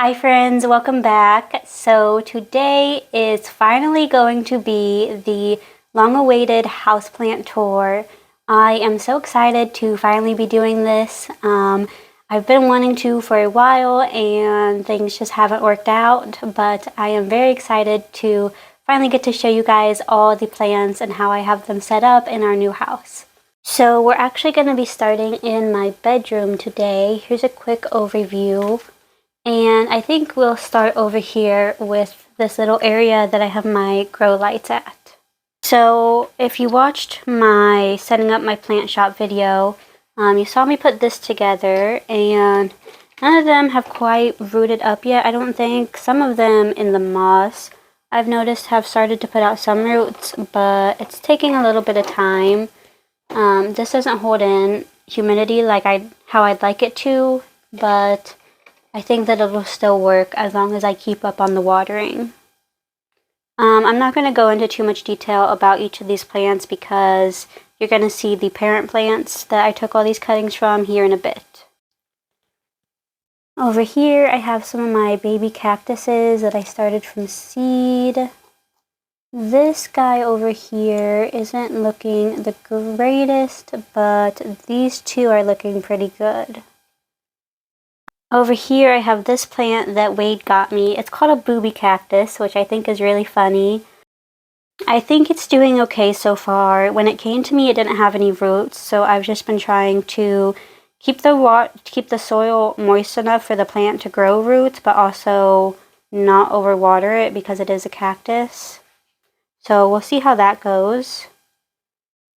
Hi friends, welcome back. So today is finally going to be the long-awaited houseplant tour. I am so excited to finally be doing this. I've been wanting to for a while and things just haven't worked out, but I am very excited to finally get to show you guys all the plants and how I have them set up in our new house. So we're actually going to be starting in my bedroom today. Here's a quick overview. And I think we'll start over here with this little area that I have my grow lights at. So if you watched my setting up my plant shop video, you saw me put this together, and none of them have quite rooted up yet, I don't think. Some of them in the moss I've noticed have started to put out some roots, but it's taking a little bit of time. This doesn't hold in humidity like how I'd like it to, but I think that it'll still work as long as I keep up on the watering. I'm not going to go into too much detail about each of these plants because you're going to see the parent plants that I took all these cuttings from here in a bit. Over here I have some of my baby cactuses that I started from seed. This guy over here isn't looking the greatest, but these two are looking pretty good. Over here I have this plant that Wade got me. It's called a booby cactus, which I think is really funny. I think it's doing okay so far. When it came to me, it didn't have any roots, so I've just been trying to keep the soil moist enough for the plant to grow roots, but also not overwater it because it is a cactus. So we'll see how that goes.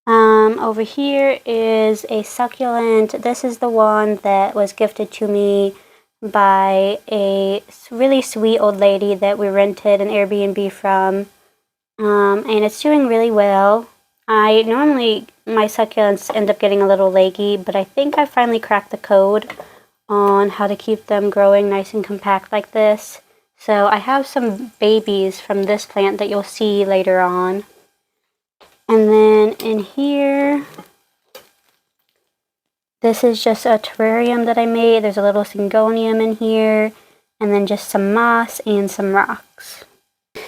Over here is a succulent. This is the one that was gifted to me by a really sweet old lady that we rented an Airbnb from. And it's doing really well. Normally my succulents end up getting a little leggy, but I think I finally cracked the code on how to keep them growing nice and compact like this. So I have some babies from this plant that you'll see later on. And then in here, this is just a terrarium that I made. There's a little syngonium in here, and then just some moss and some rocks.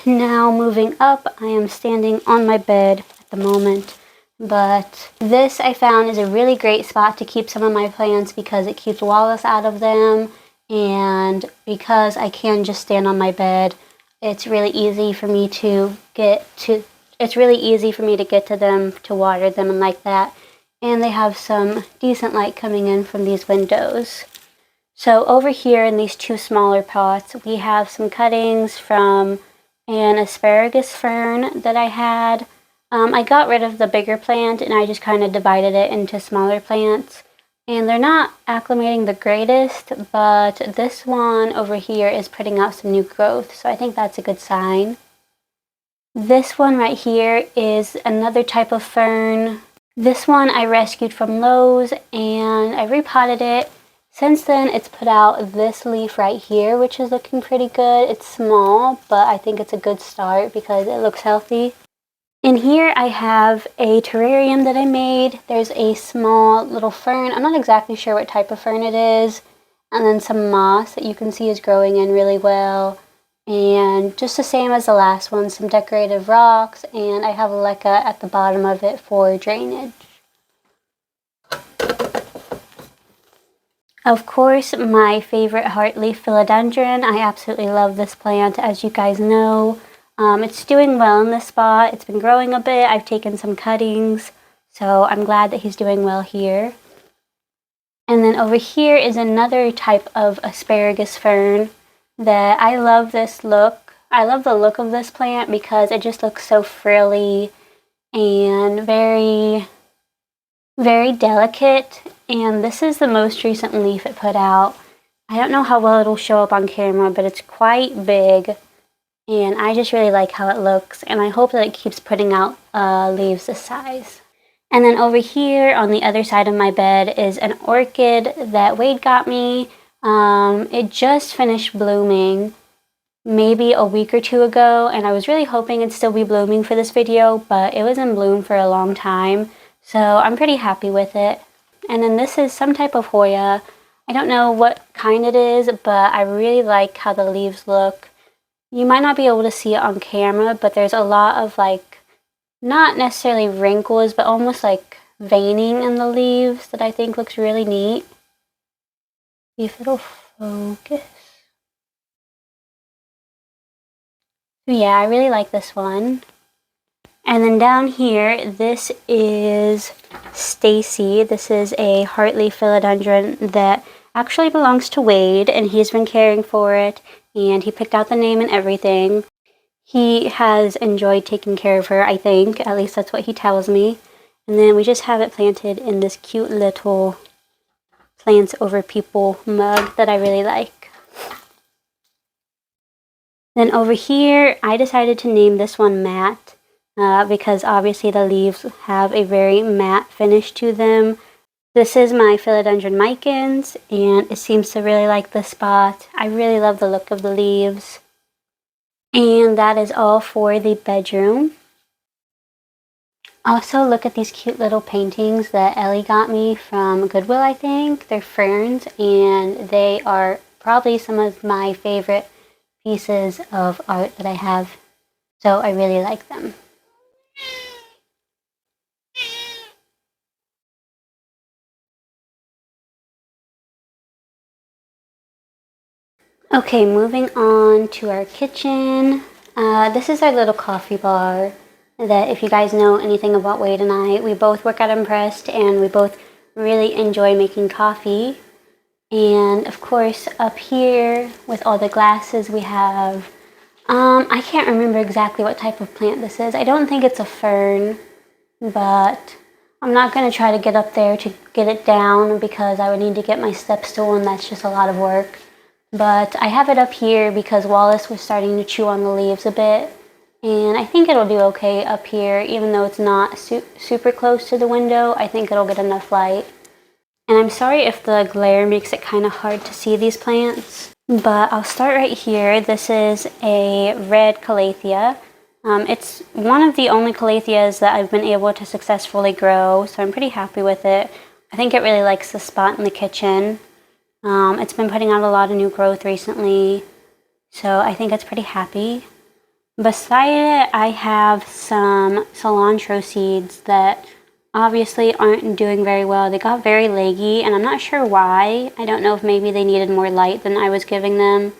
Now moving up, I am standing on my bed at the moment, but this I found is a really great spot to keep some of my plants because it keeps Wallace out of them, and because I can just stand on my bed, it's really easy for me to get to them, to water them and like that. And they have some decent light coming in from these windows. So over here in these two smaller pots, we have some cuttings from an asparagus fern that I had. I got rid of the bigger plant and I just kind of divided it into smaller plants. And they're not acclimating the greatest, but this one over here is putting out some new growth, so I think that's a good sign. This one right here is another type of fern. This one I rescued from Lowe's and I repotted it. Since then it's put out this leaf right here, which is looking pretty good. It's small, but I think it's a good start because it looks healthy. In here I have a terrarium that I made. There's a small little fern. I'm not exactly sure what type of fern it is. And then some moss that you can see is growing in really well. And just the same as the last one, some decorative rocks, and I have a leca at the bottom of it for drainage. Of course, my favorite heartleaf philodendron. I absolutely love this plant, as you guys know. It's doing well in this spot. It's been growing a bit. I've taken some cuttings, so I'm glad that he's doing well here. And then over here is another type of asparagus fern that I love this look. I love the look of this plant because it just looks so frilly and very very delicate, and this is the most recent leaf it put out. I don't know how well it'll show up on camera, but it's quite big, and I just really like how it looks, and I hope that it keeps putting out leaves this size. And then over here on the other side of my bed is an orchid that Wade got me. It just finished blooming maybe a week or two ago, and I was really hoping it'd still be blooming for this video, but it was in bloom for a long time, so I'm pretty happy with it. And then this is some type of Hoya. I don't know what kind it is, but I really like how the leaves look. You might not be able to see it on camera, but there's a lot of like, not necessarily wrinkles, but almost like veining in the leaves that I think looks really neat. See if it'll focus. Yeah, I really like this one. And then down here, this is Stacy. This is a heartleaf philodendron that actually belongs to Wade, and he's been caring for it, and he picked out the name and everything. He has enjoyed taking care of her, I think. At least that's what he tells me. And then we just have it planted in this cute little plants over people mug that I really like. Then over here, I decided to name this one Matte because obviously the leaves have a very matte finish to them. This is my philodendron micans, and it seems to really like the spot. I really love the look of the leaves. And that is all for the bedroom. Also, look at these cute little paintings that Ellie got me from Goodwill, I think. They're ferns, and they are probably some of my favorite pieces of art that I have. So I really like them. Okay, moving on to our kitchen. This is our little coffee bar that, if you guys know anything about Wade and I, we both work at Impressed and we both really enjoy making coffee. And of course, up here with all the glasses we have, I can't remember exactly what type of plant this is. I don't think it's a fern, but I'm not going to try to get up there to get it down because I would need to get my step stool, and that's just a lot of work. But I have it up here because Wallace was starting to chew on the leaves a bit, and I think it'll do okay up here, even though it's not super close to the window. I think it'll get enough light. And I'm sorry if the glare makes it kind of hard to see these plants, but I'll start right here. This is a red calathea. It's one of the only calatheas that I've been able to successfully grow, so I'm pretty happy with it. I think it really likes the spot in the kitchen. It's been putting out a lot of new growth recently, so I think it's pretty happy. Beside it, I have some cilantro seeds that obviously aren't doing very well. They got very leggy, and I'm not sure why. I don't know if maybe they needed more light than I was giving them.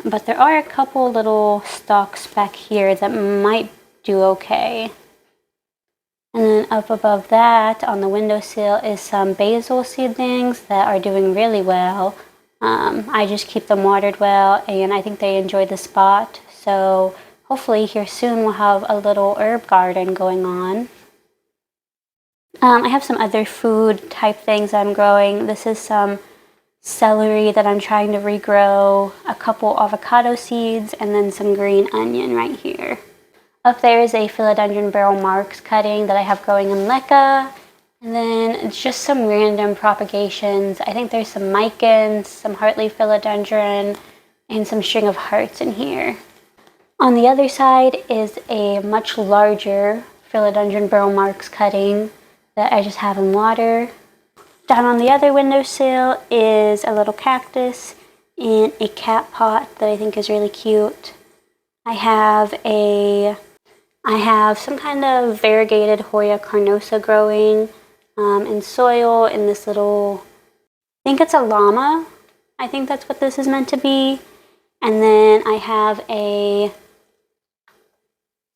But there are a couple little stalks back here that might do okay. And then up above that, on the windowsill, is some basil seedlings that are doing really well. I just keep them watered well, and I think they enjoy the spot. So hopefully here soon we'll have a little herb garden going on. I have some other food type things I'm growing. This is some celery that I'm trying to regrow, a couple avocado seeds, and then some green onion right here. Up there is a philodendron barrel marks cutting that I have growing in leca. And then just some random propagations. I think there's some micans, some heartleaf philodendron, and some string of hearts in here. On the other side is a much larger philodendron barrel marks cutting that I just have in water. Down on the other windowsill is a little cactus in a cat pot that I think is really cute. I have some kind of variegated Hoya carnosa growing in soil in this little, I think it's a llama. I think that's what this is meant to be. And then I have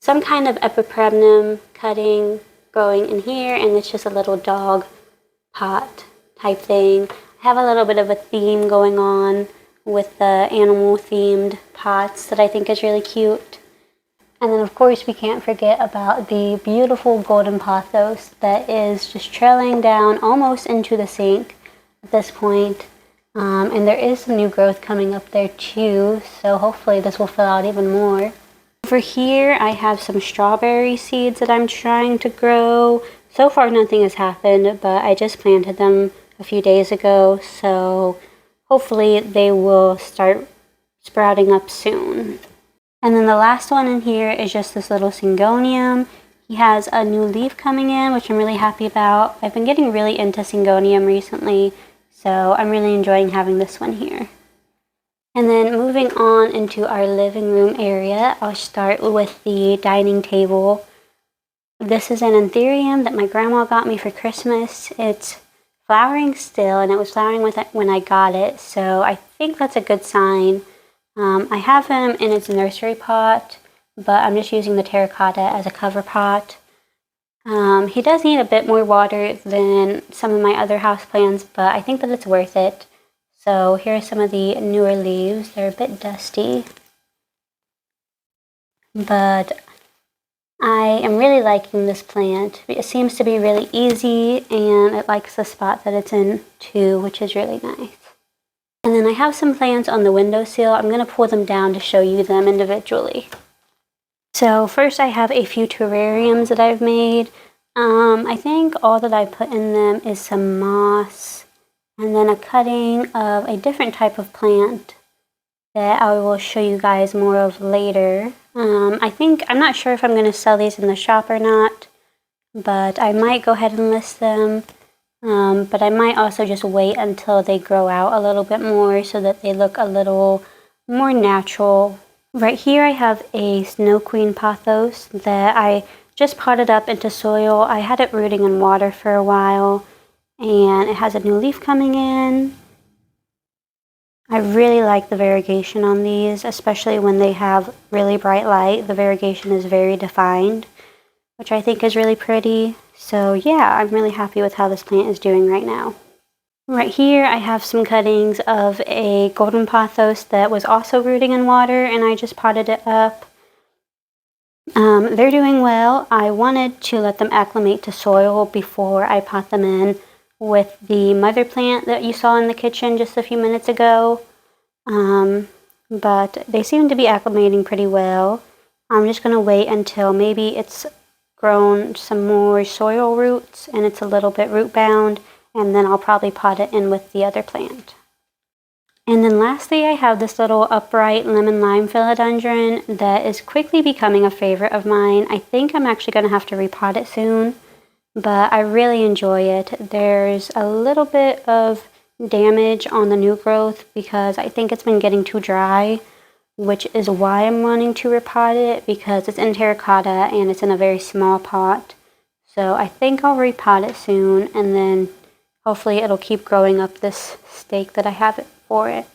some kind of epipremnum cutting growing in here, and it's just a little dog pot type thing. I have a little bit of a theme going on with the animal themed pots that I think is really cute. And then of course we can't forget about the beautiful golden pothos that is just trailing down almost into the sink at this point. And there is some new growth coming up there too, so hopefully this will fill out even more. Over here I have some strawberry seeds that I'm trying to grow. So far nothing has happened, but I just planted them a few days ago, so hopefully they will start sprouting up soon. And then the last one in here is just this little syngonium. He has a new leaf coming in, which I'm really happy about. I've been getting really into syngonium recently, so I'm really enjoying having this one here. And then moving on into our living room area, I'll start with the dining table. This is an anthurium that my grandma got me for Christmas. It's flowering still, and it was flowering with it when I got it, so I think that's a good sign. I have him in its nursery pot, but I'm just using the terracotta as a cover pot. He does need a bit more water than some of my other houseplants, but I think that it's worth it. So here are some of the newer leaves. They're a bit dusty, but I am really liking this plant. It seems to be really easy, and it likes the spot that it's in too, which is really nice. And then I have some plants on the windowsill. I'm going to pull them down to show you them individually. So first I have a few terrariums that I've made. I think all that I put in them is some moss and then a cutting of a different type of plant that I will show you guys more of later. I'm not sure if I'm going to sell these in the shop or not, but I might go ahead and list them. But I might also just wait until they grow out a little bit more so that they look a little more natural. Right here I have a Snow Queen pothos that I just potted up into soil. I had it rooting in water for a while, and it has a new leaf coming in. I really like the variegation on these, especially when they have really bright light. The variegation is very defined, which I think is really pretty. So yeah, I'm really happy with how this plant is doing right now. Right here I have some cuttings of a golden pothos that was also rooting in water, and I just potted it up. They're doing well. I wanted to let them acclimate to soil before I pot them in with the mother plant that you saw in the kitchen just a few minutes ago. But they seem to be acclimating pretty well. I'm just going to wait until maybe it's grown some more soil roots and it's a little bit root bound, and then I'll probably pot it in with the other plant. And then lastly I have this little upright lemon lime philodendron that is quickly becoming a favorite of mine. I think I'm actually going to have to repot it soon, but I really enjoy it. There's a little bit of damage on the new growth because I think it's been getting too dry, which is why I'm wanting to repot it, because it's in terracotta and it's in a very small pot. So I think I'll repot it soon, and then hopefully it'll keep growing up this stake that I have it for it.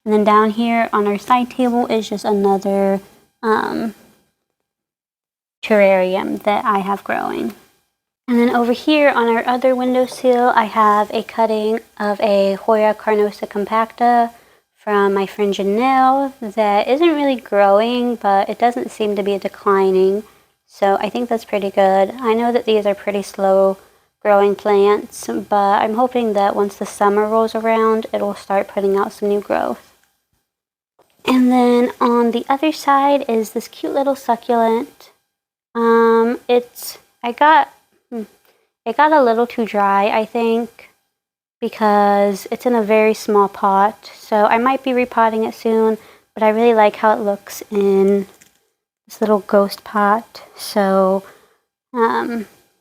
And then down here on our side table is just another terrarium that I have growing. And then over here on our other windowsill, I have a cutting of a Hoya carnosa compacta from my friend Janelle that isn't really growing, but it doesn't seem to be declining. So I think that's pretty good. I know that these are pretty slow growing plants, but I'm hoping that once the summer rolls around, it will start putting out some new growth. And then on the other side is this cute little succulent. It got a little too dry, I think, because it's in a very small pot. So I might be repotting it soon, but I really like how it looks in this little ghost pot. So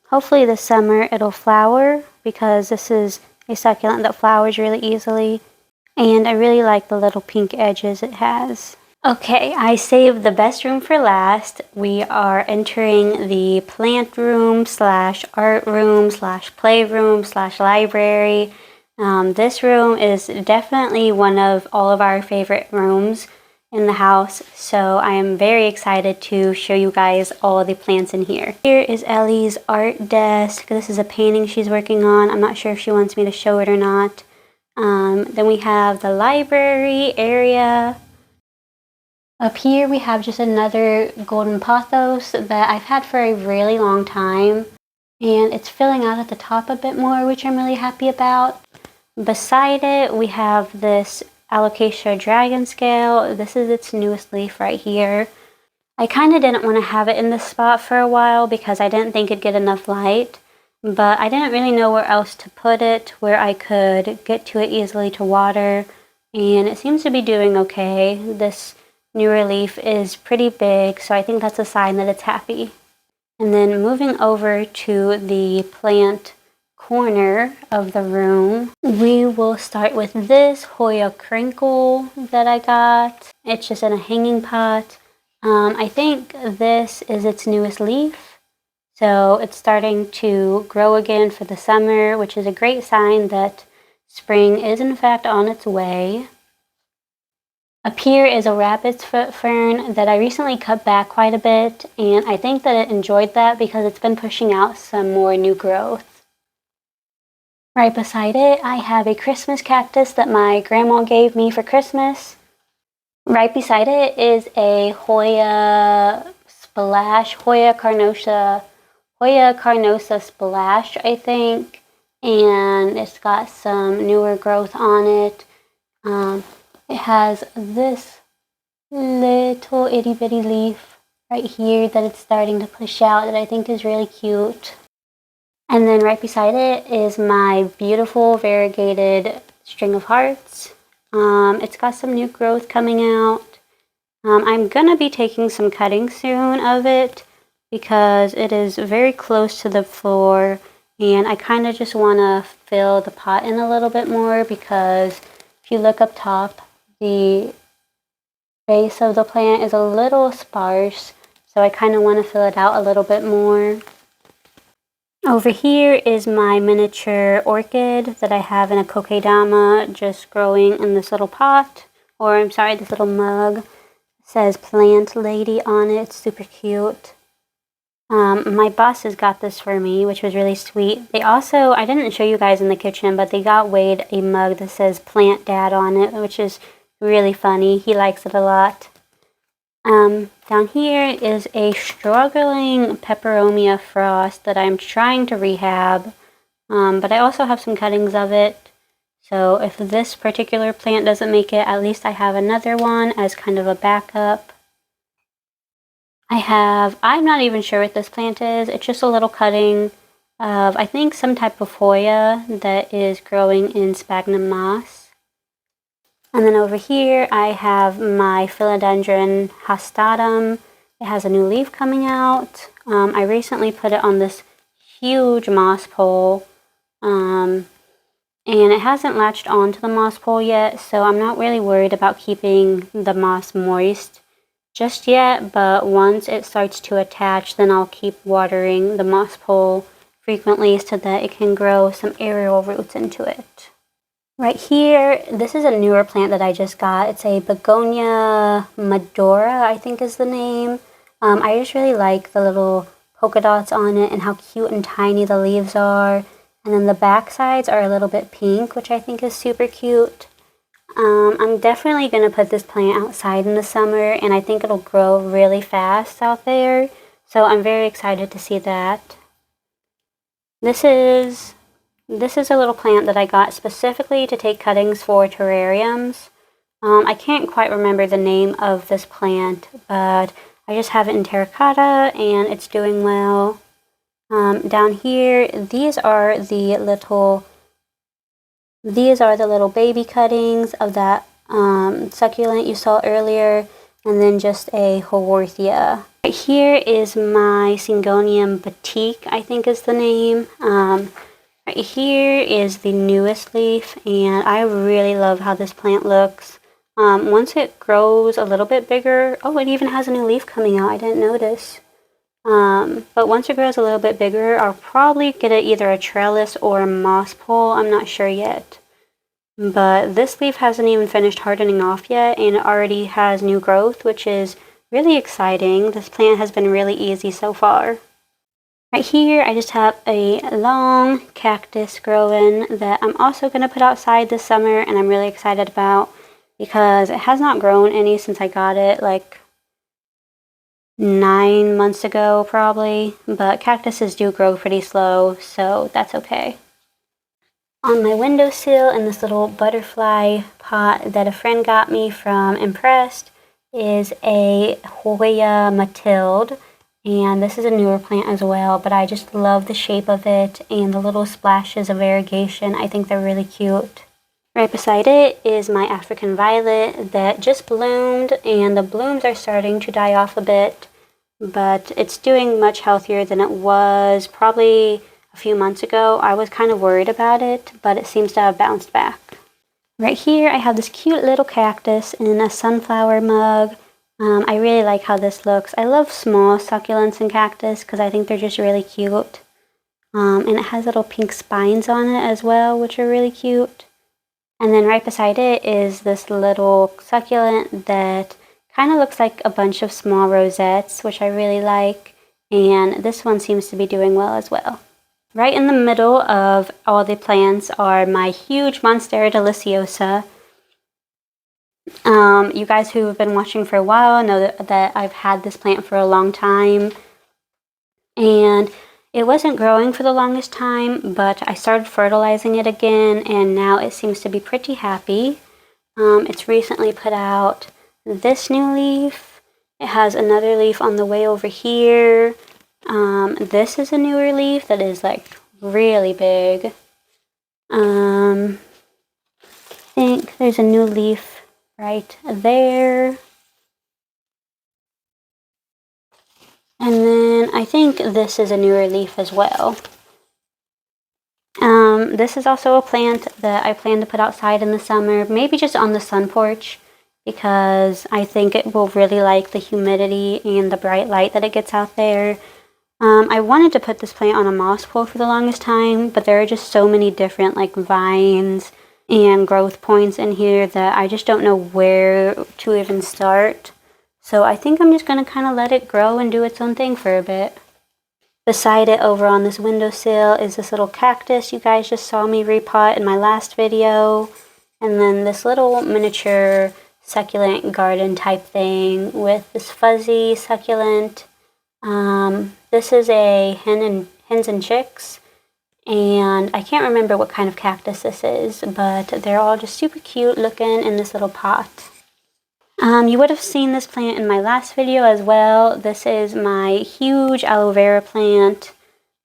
hopefully this summer it'll flower, because this is a succulent that flowers really easily. And I really like the little pink edges it has. Okay, I saved the best room for last. We are entering the plant room slash art room slash playroom slash library. This room is definitely one of all of our favorite rooms in the house, so I am very excited to show you guys all of the plants in here. Here is Ellie's art desk. This is a painting she's working on. I'm not sure if she wants me to show it or not. Then we have the library area. Up here we have just another golden pothos that I've had for a really long time, and it's filling out at the top a bit more, which I'm really happy about. Beside it, we have this alocasia dragon scale. This is its newest leaf right here. I kind of didn't want to have it in this spot for a while because I didn't think it'd get enough light, but I didn't really know where else to put it, where I could get to it easily to water, and it seems to be doing okay. This newer leaf is pretty big, so I think that's a sign that it's happy. And then moving over to the plant corner of the room, we will start with this Hoya crinkle that I got. It's just in a hanging pot. I think this is its newest leaf, so it's starting to grow again for the summer, which is a great sign that spring is in fact on its way. Up here is a rabbit's foot fern that I recently cut back quite a bit, and I think that it enjoyed that because it's been pushing out some more new growth. Right beside it, I have a Christmas cactus that my grandma gave me for Christmas. Right beside it is a Hoya carnosa splash, I think, and it's got some newer growth on it. It has this little itty bitty leaf right here that it's starting to push out that I think is really cute. And then right beside it is my beautiful variegated string of hearts. It's got some new growth coming out. I'm gonna be taking some cuttings soon of it because it is very close to the floor, and I kind of just want to fill the pot in a little bit more because if you look up top, the base of the plant is a little sparse, so I kind of want to fill it out a little bit more. Over here is my miniature orchid that I have in a kokedama just growing in this little pot, or I'm sorry, this little mug. It says plant lady on it. It's super cute. My bosses got this for me, which was really sweet. They also, I didn't show you guys in the kitchen, but they got Wade a mug that says plant dad on it, which is really funny. He likes it a lot. Down here is a struggling peperomia frost that I'm trying to rehab, but I also have some cuttings of it. So if this particular plant doesn't make it, at least I have another one as kind of a backup. I'm not even sure what this plant is. It's just a little cutting of, I think, some type of Hoya that is growing in sphagnum moss. And then over here, I have my philodendron hastatum. It has a new leaf coming out. I recently put it on this huge moss pole, and it hasn't latched onto the moss pole yet, so I'm not really worried about keeping the moss moist just yet, but once it starts to attach, then I'll keep watering the moss pole frequently so that it can grow some aerial roots into it. Right here, this is a newer plant that I just got. It's a begonia medora, I think is the name. I just really like the little polka dots on it and how cute and tiny the leaves are. And then the back sides are a little bit pink, which I think is super cute. I'm definitely going to put this plant outside in the summer, and I think it'll grow really fast out there. So I'm very excited to see that. This is a little plant that I got specifically to take cuttings for terrariums. I can't quite remember the name of this plant, but I just have it in terracotta and it's doing well. Down here, these are the little baby cuttings of that succulent you saw earlier, and then just a Haworthia. Right here is my Syngonium batik, I think is the name. Right here is the newest leaf, and I really love how this plant looks. Once it grows a little bit bigger, oh, it even has a new leaf coming out, I didn't notice. But once it grows a little bit bigger, I'll probably get it either a trellis or a moss pole, I'm not sure yet. But this leaf hasn't even finished hardening off yet, and it already has new growth, which is really exciting. This plant has been really easy so far. Right here, I just have a long cactus growing that I'm also going to put outside this summer, and I'm really excited about. because it has not grown any since I got it like 9 months ago probably, but cactuses do grow pretty slow, so that's okay. On my windowsill in this little butterfly pot that a friend got me from Impressed is a Hoya Matilde, and this is a newer plant as well, but I just love the shape of it and the little splashes of variegation. I think they're really cute. Right beside it is my African violet that just bloomed, and the blooms are starting to die off a bit, but it's doing much healthier than it was probably a few months ago. I was kind of worried about it, but it seems to have bounced back. Right here I have this cute little cactus in a sunflower mug. I really like how this looks. I love small succulents and cactus because I think they're just really cute. And it has little pink spines on it as well, which are really cute. And then right beside it is this little succulent that kind of looks like a bunch of small rosettes, which I really like. And this one seems to be doing well as well. Right in the middle of all the plants are my huge Monstera deliciosa. You guys who have been watching for a while know that I've had this plant for a long time. And it wasn't growing for the longest time, but I started fertilizing it again, and now it seems to be pretty happy. It's recently put out this new leaf. It has another leaf on the way over here. This is a newer leaf that is like really big. I think there's a new leaf right there. And then I think this is a newer leaf as well. This is also a plant that I plan to put outside in the summer, maybe just on the sun porch, because I think it will really like the humidity and the bright light that it gets out there. I wanted to put this plant on a moss pole for the longest time, but there are just so many different like vines and growth points in here that I just don't know where to even start. So I think I'm just going to kind of let it grow and do its own thing for a bit. Beside it over on this windowsill is this little cactus you guys just saw me repot in my last video. And then this little miniature succulent garden type thing with this fuzzy succulent. This is a hens and chicks. And I can't remember what kind of cactus this is, but they're all just super cute looking in this little pot. You would have seen this plant in my last video as well. This is my huge aloe vera plant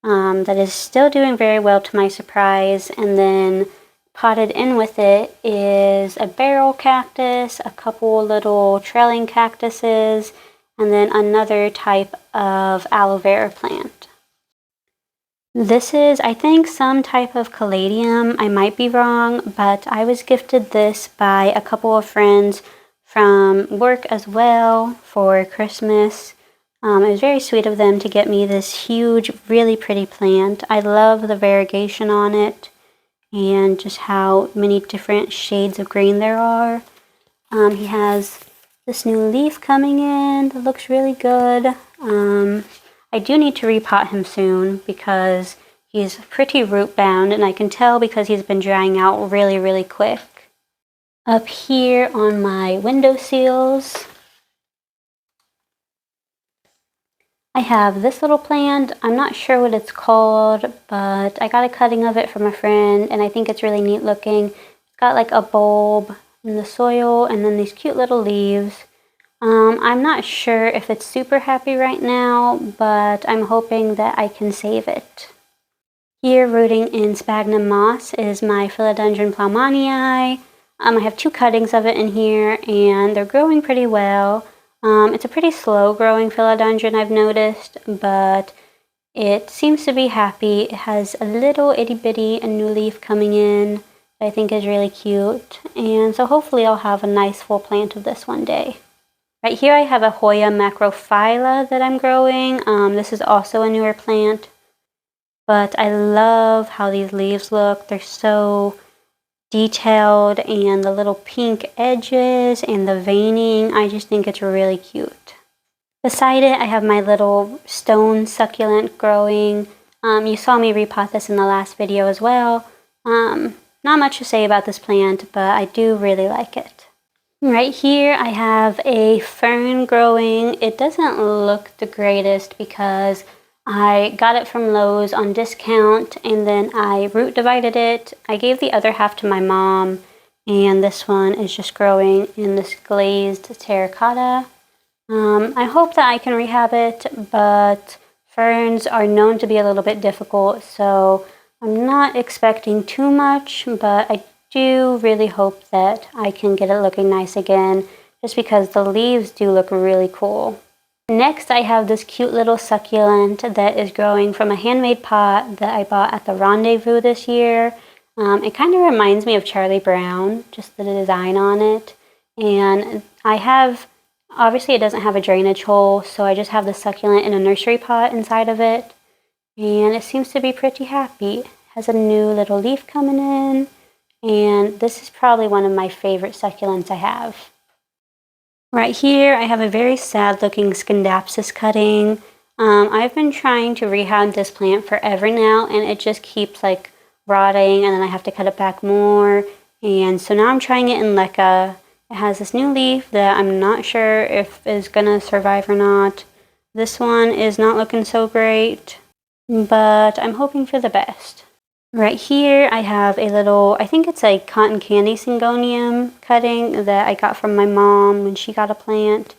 that is still doing very well to my surprise. And then potted in with it is a barrel cactus, a couple little trailing cactuses, and then another type of aloe vera plant. This is, I think, some type of caladium. I might be wrong, but I was gifted this by a couple of friends from work as well for Christmas. It was very sweet of them to get me this huge, really pretty plant. I love the variegation on it and just how many different shades of green there are. He has this new leaf coming in that looks really good. I do need to repot him soon because he's pretty root bound, and I can tell because he's been drying out really, really quick. Up here on my windowsills, I have this little plant. I'm not sure what it's called, but I got a cutting of it from a friend, and I think it's really neat looking. It's got like a bulb in the soil and then these cute little leaves. I'm not sure if it's super happy right now, but I'm hoping that I can save it. Here, rooting in sphagnum moss, is my Philodendron Plowmanii. I have two cuttings of it in here, and they're growing pretty well. It's a pretty slow growing philodendron, I've noticed, but it seems to be happy. It has a little itty bitty new leaf coming in that I think is really cute, and so hopefully I'll have a nice full plant of this one day. Right here I have a Hoya macrophylla that I'm growing. This is also a newer plant, but I love how these leaves look. They're so detailed, and the little pink edges and the veining, I just think it's really cute. Beside it, I have my little stone succulent growing. You saw me repot this in the last video as well. Not much to say about this plant, but I do really like it. Right here I have a fern growing. It doesn't look the greatest because I got it from Lowe's on discount and then I root divided it. I gave the other half to my mom, and this one is just growing in this glazed terracotta. I hope that I can rehab it, but ferns are known to be a little bit difficult, so I'm not expecting too much, but I do really hope that I can get it looking nice again, just because the leaves do look really cool. Next, I have this cute little succulent that is growing from a handmade pot that I bought at the Rendezvous this year. It kind of reminds me of Charlie Brown, just the design on it. And I have, obviously it doesn't have a drainage hole, so I just have the succulent in a nursery pot inside of it. And it seems to be pretty happy. It has a new little leaf coming in. And this is probably one of my favorite succulents I have. Right here, I have a very sad looking Scindapsus cutting. I've been trying to rehab this plant forever now, and it just keeps like rotting, and then I have to cut it back more. And so now I'm trying it in leca. It has this new leaf that I'm not sure if is gonna survive or not. This one is not looking so great, but I'm hoping for the best. Right here, I have a little, I think it's a cotton candy syngonium cutting that I got from my mom when she got a plant.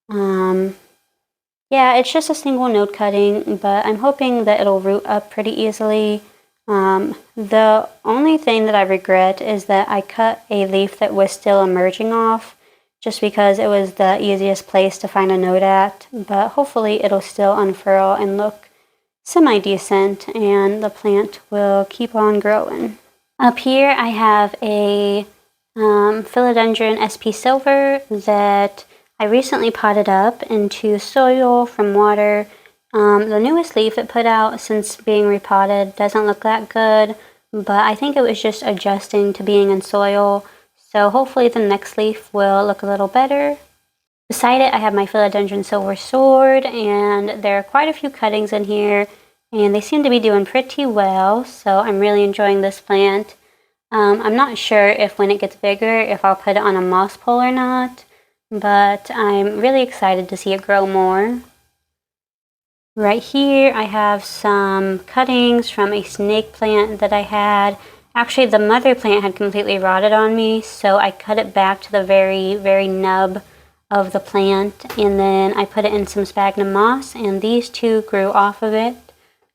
Yeah, it's just a single node cutting, but I'm hoping that it'll root up pretty easily. The only thing that I regret is that I cut a leaf that was still emerging off, just because it was the easiest place to find a node at, but hopefully it'll still unfurl and look semi-decent, and the plant will keep on growing. Up here I have a philodendron SP silver that I recently potted up into soil from water. The newest leaf it put out since being repotted doesn't look that good, but I think it was just adjusting to being in soil, so hopefully the next leaf will look a little better. Beside it, I have my philodendron silver sword, and there are quite a few cuttings in here, and they seem to be doing pretty well, so I'm really enjoying this plant. I'm not sure if when it gets bigger, if I'll put it on a moss pole or not, but I'm really excited to see it grow more. Right here, I have some cuttings from a snake plant that I had. Actually, the mother plant had completely rotted on me, so I cut it back to the very, very nub of the plant, and then I put it in some sphagnum moss, and these two grew off of it.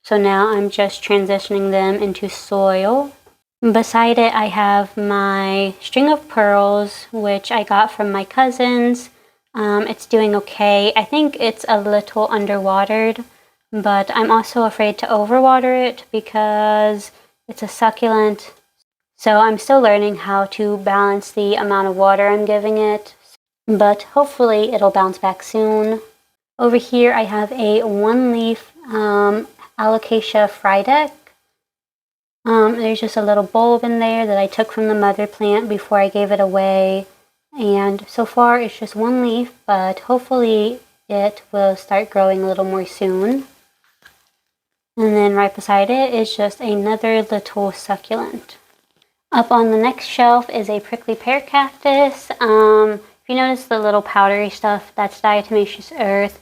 So now I'm just transitioning them into soil. Beside it, I have my string of pearls, which I got from my cousins. It's doing okay. I think it's a little underwatered, but I'm also afraid to overwater it because it's a succulent. So I'm still learning how to balance the amount of water I'm giving it, but hopefully it'll bounce back soon. Over here I have a one-leaf Alocasia Frydek. There's just a little bulb in there that I took from the mother plant before I gave it away. And so far it's just one leaf, but hopefully it will start growing a little more soon. And then right beside it is just another little succulent. Up on the next shelf is a prickly pear cactus. If you notice the little powdery stuff, that's diatomaceous earth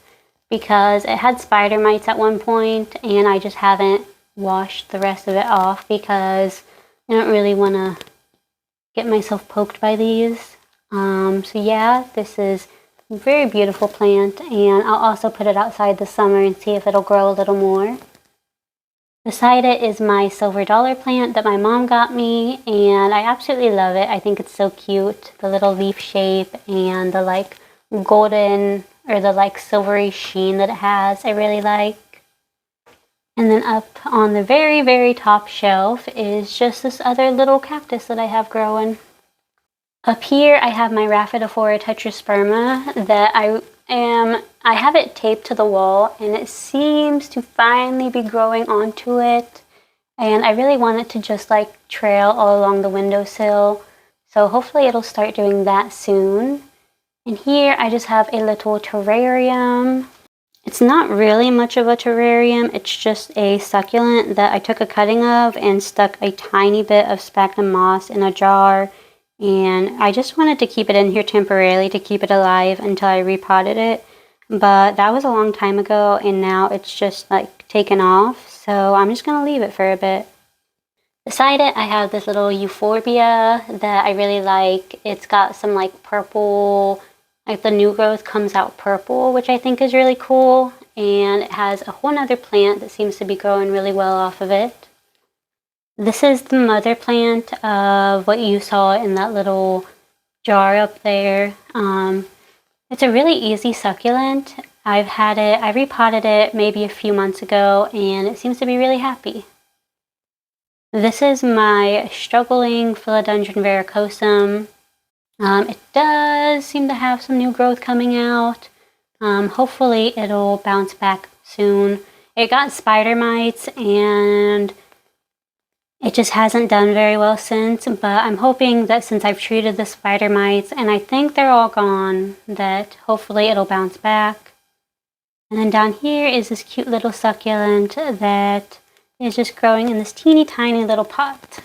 because it had spider mites at one point, and I just haven't washed the rest of it off because I don't really want to get myself poked by these. So yeah, this is a very beautiful plant, and I'll also put it outside this summer and see if it'll grow a little more. Beside it is my silver dollar plant that my mom got me, and I absolutely love it. I think it's so cute, the little leaf shape and the like golden or the like silvery sheen that it has. I really like. And then up on the very, very top shelf is just this other little cactus that I have growing. Up here I have my Rhaphidophora tetrasperma that I have it taped to the wall, and it seems to finally be growing onto it, and I really want it to just like trail all along the windowsill, so hopefully it'll start doing that soon. And here I just have a little terrarium. It's not really much of a terrarium, it's just a succulent that I took a cutting of and stuck a tiny bit of sphagnum moss in a jar, and I just wanted to keep it in here temporarily to keep it alive until I repotted it. But that was a long time ago, and now it's just like taken off, so I'm just gonna leave it for a bit. Beside it, I have this little euphorbia that I really like. It's got some like purple, like the new growth comes out purple, which I think is really cool. And it has a whole nother plant that seems to be growing really well off of it. This is the mother plant of what you saw in that little jar up there. It's a really easy succulent. I repotted it maybe a few months ago, and it seems to be really happy. This is my struggling philodendron verrucosum. It does seem to have some new growth coming out. Hopefully it'll bounce back soon. It got spider mites and it just hasn't done very well since, but I'm hoping that since I've treated the spider mites and I think they're all gone, that hopefully it'll bounce back. And then down here is this cute little succulent that is just growing in this teeny tiny little pot.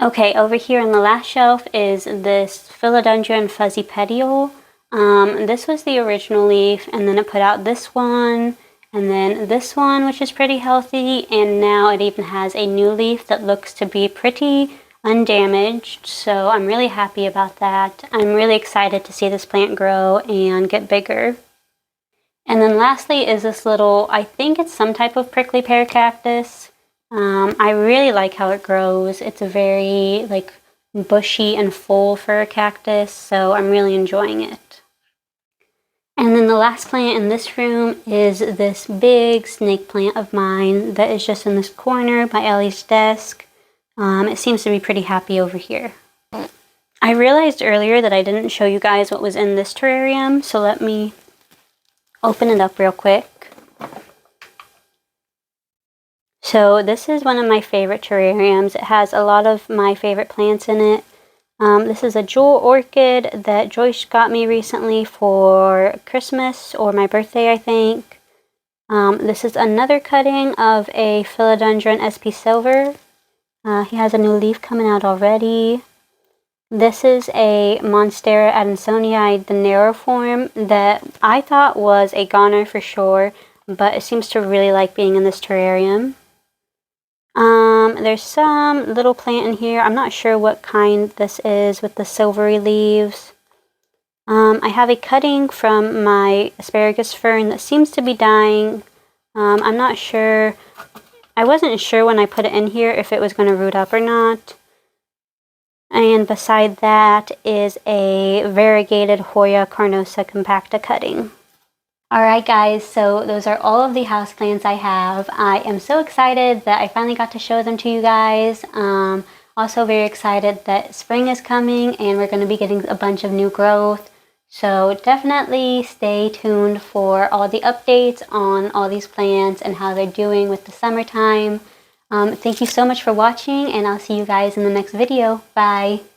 Okay, over here on the last shelf is this philodendron fuzzy petiole. This was the original leaf, and then it put out this one, and then this one, which is pretty healthy, and now it even has a new leaf that looks to be pretty undamaged, so I'm really happy about that. I'm really excited to see this plant grow and get bigger. And then lastly is this little, I think it's some type of prickly pear cactus. I really like how it grows. It's a very like bushy and full fir cactus, so I'm really enjoying it. And then the last plant in this room is this big snake plant of mine that is just in this corner by Ellie's desk. It seems to be pretty happy over here. I realized earlier that I didn't show you guys what was in this terrarium, so let me open it up real quick. So this is one of my favorite terrariums. It has a lot of my favorite plants in it. This is a jewel orchid that Joyce got me recently for Christmas or my birthday, I think. This is another cutting of a philodendron SP Silver. He has a new leaf coming out already. This is a Monstera adansonii, the narrow form, that I thought was a goner for sure, but it seems to really like being in this terrarium. There's some little plant in here. I'm not sure what kind this is with the silvery leaves. I have a cutting from my asparagus fern that seems to be dying. I'm not sure. I wasn't sure when I put it in here if it was going to root up or not. And beside that is a variegated Hoya carnosa compacta cutting. Alright guys, so those are all of the houseplants I have. I am so excited that I finally got to show them to you guys. Also very excited that spring is coming and we're going to be getting a bunch of new growth. So definitely stay tuned for all the updates on all these plants and how they're doing with the summertime. Thank you so much for watching, and I'll see you guys in the next video. Bye!